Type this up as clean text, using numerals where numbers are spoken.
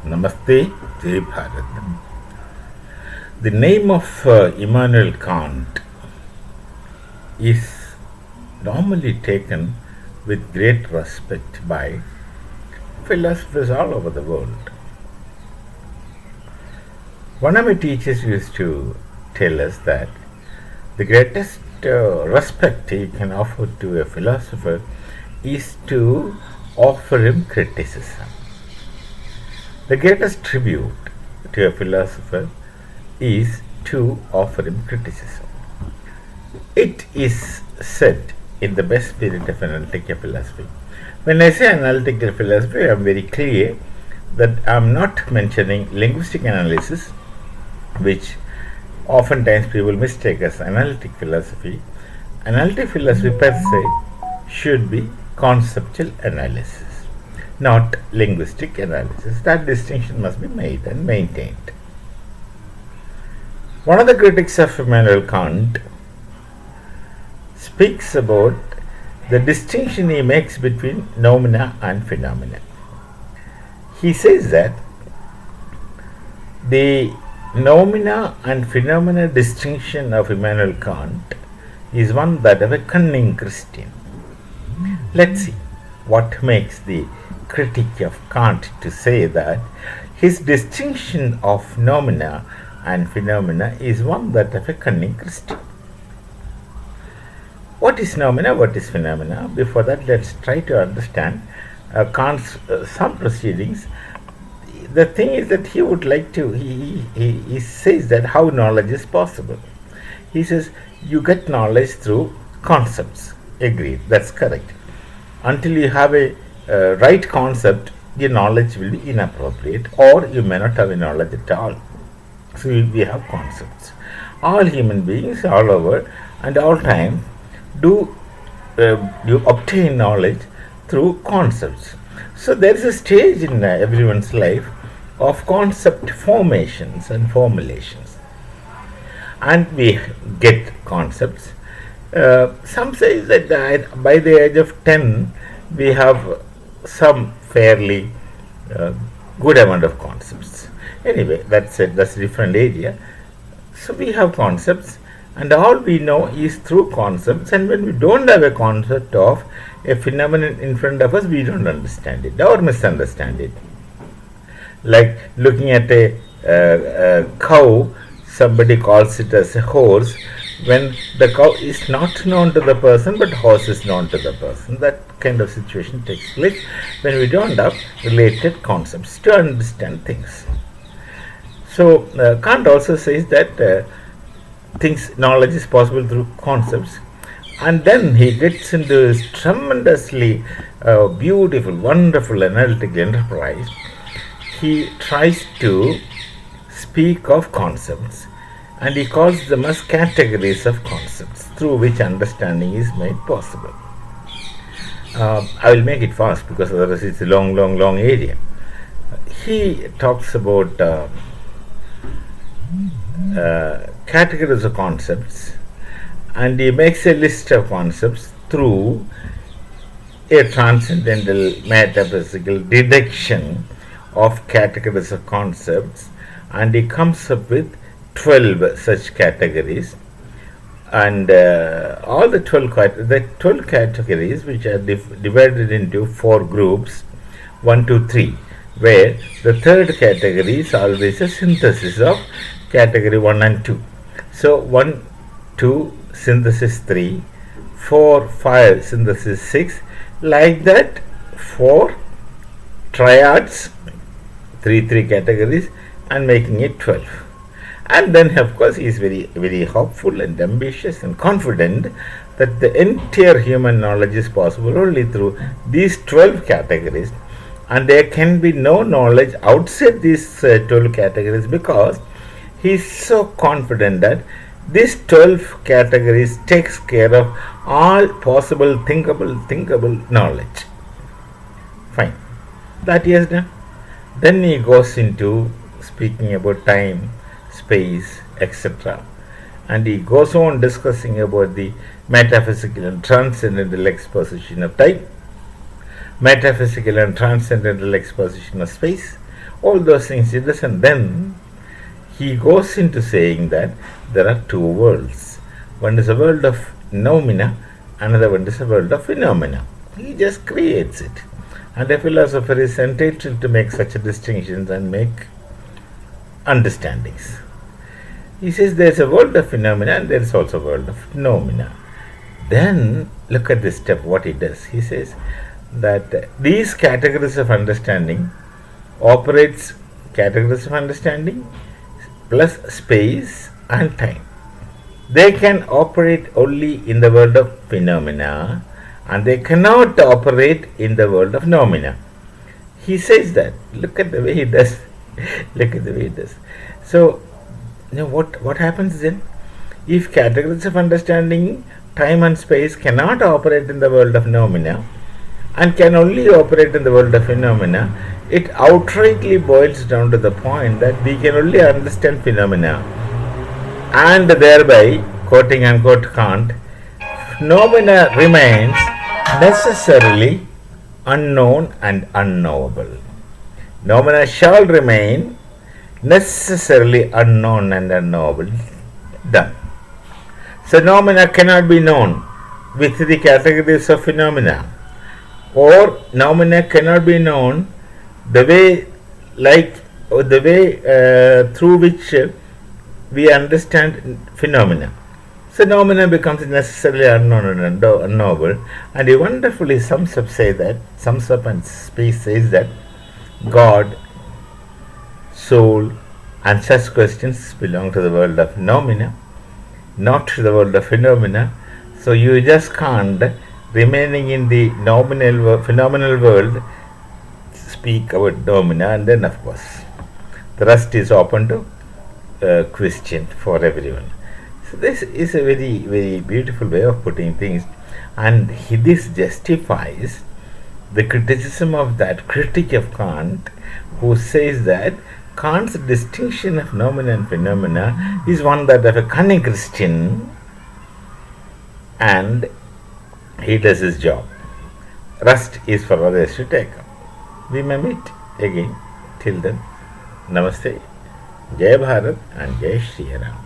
Namaste, Jai Bharat. The name of Immanuel Kant is normally taken with great respect by philosophers all over the world. One of my teachers used to tell us that the greatest respect you can offer to a philosopher is to offer him criticism. The greatest tribute to a philosopher is to offer him criticism. It is said in the best spirit of analytical philosophy. When I say analytical philosophy, I am very clear that I am not mentioning linguistic analysis, which oftentimes people mistake as analytic philosophy. Analytic philosophy per se should be conceptual analysis, not linguistic analysis. That distinction must be made and maintained. One of the critics of Immanuel Kant speaks about the distinction he makes between noumena and phenomena. He says that the noumena and phenomena distinction of Immanuel Kant is one that of a cunning Christian. Let's see what makes the critic of Kant to say that his distinction of noumena and phenomena is one that of a cunning Christian. What is noumena? What is phenomena? Before that, let's try to understand Kant's some proceedings. The thing is that he would like to, he says that how knowledge is possible. He says you get knowledge through concepts. Agreed, that's correct. Until you have a right concept, your knowledge will be inappropriate, or you may not have a knowledge at all. So we have concepts. All human beings all over and all time do you obtain knowledge through concepts. So there is a stage in everyone's life of concept formations and formulations, and we get concepts. Some say that by the age of 10 we have some fairly good amount of concepts. Anyway, that's a different area. So we have concepts, and all we know is through concepts, and when we don't have a concept of a phenomenon in front of us, we don't understand it or misunderstand it. Like looking at a cow, somebody calls it as a horse, when the cow is not known to the person but horse is known to the person. That kind of situation takes place when we don't have related concepts to understand things. So Kant also says that knowledge is possible through concepts, and then he gets into this tremendously beautiful, wonderful analytical enterprise. He tries to speak of concepts, and he calls them as categories of concepts through which understanding is made possible. I will make it fast because otherwise it's a long area. He talks about categories of concepts, and he makes a list of concepts through a transcendental metaphysical deduction of categories of concepts, and he comes up with 12 such categories, and all the 12 categories, which are divided into 4 groups, 1, 2, 3, where the third category is always a synthesis of category 1 and 2. So 1, 2, synthesis 3, 4, 5, synthesis 6, like that, 4 triads, 3 categories, and making it 12. And then, of course, he is very hopeful and ambitious and confident that the entire human knowledge is possible only through these 12 categories, and there can be no knowledge outside these 12 categories, because he is so confident that these 12 categories takes care of all possible thinkable knowledge. Fine. That he has done. Then he goes into speaking about time, space, etc. And he goes on discussing about the metaphysical and transcendental exposition of time, metaphysical and transcendental exposition of space, all those things he doesn't. Then he goes into saying that there are two worlds. One is a world of noumena, another one is a world of phenomena. He just creates it. And a philosopher is entitled to make such distinctions and make understandings. He says there is a world of phenomena and there is also a world of noumena. Then look at this step, what he does. He says that these categories of understanding operates categories of understanding plus space and time. They can operate only in the world of phenomena and they cannot operate in the world of noumena. He says that. Look at the way he does. Look at the way he does. So, what happens then? If categories of understanding, time and space cannot operate in the world of noumena and can only operate in the world of phenomena, it outrightly boils down to the point that we can only understand phenomena, and thereby, quoting unquote Kant, noumena remains necessarily unknown and unknowable. Noumena shall remain necessarily unknown and unknowable. Done. So noumena cannot be known with the categories of phenomena, or noumena cannot be known the way through which we understand phenomena. So noumena becomes necessarily unknown and unknowable. And he wonderfully sums up and says that God, soul, and such questions belong to the world of noumena, not to the world of phenomena. So you just can't, remaining in the phenomenal world, speak about noumena, and then of course the rest is open to question for everyone. So this is a very, very beautiful way of putting things, and this justifies the criticism of that critic of Kant who says that Kant's distinction of noumena and phenomena is one that of a cunning Christian, and he does his job. Rest is for others to take up. We may meet again. Till then, Namaste, Jai Bharat and Jai Shri Ram.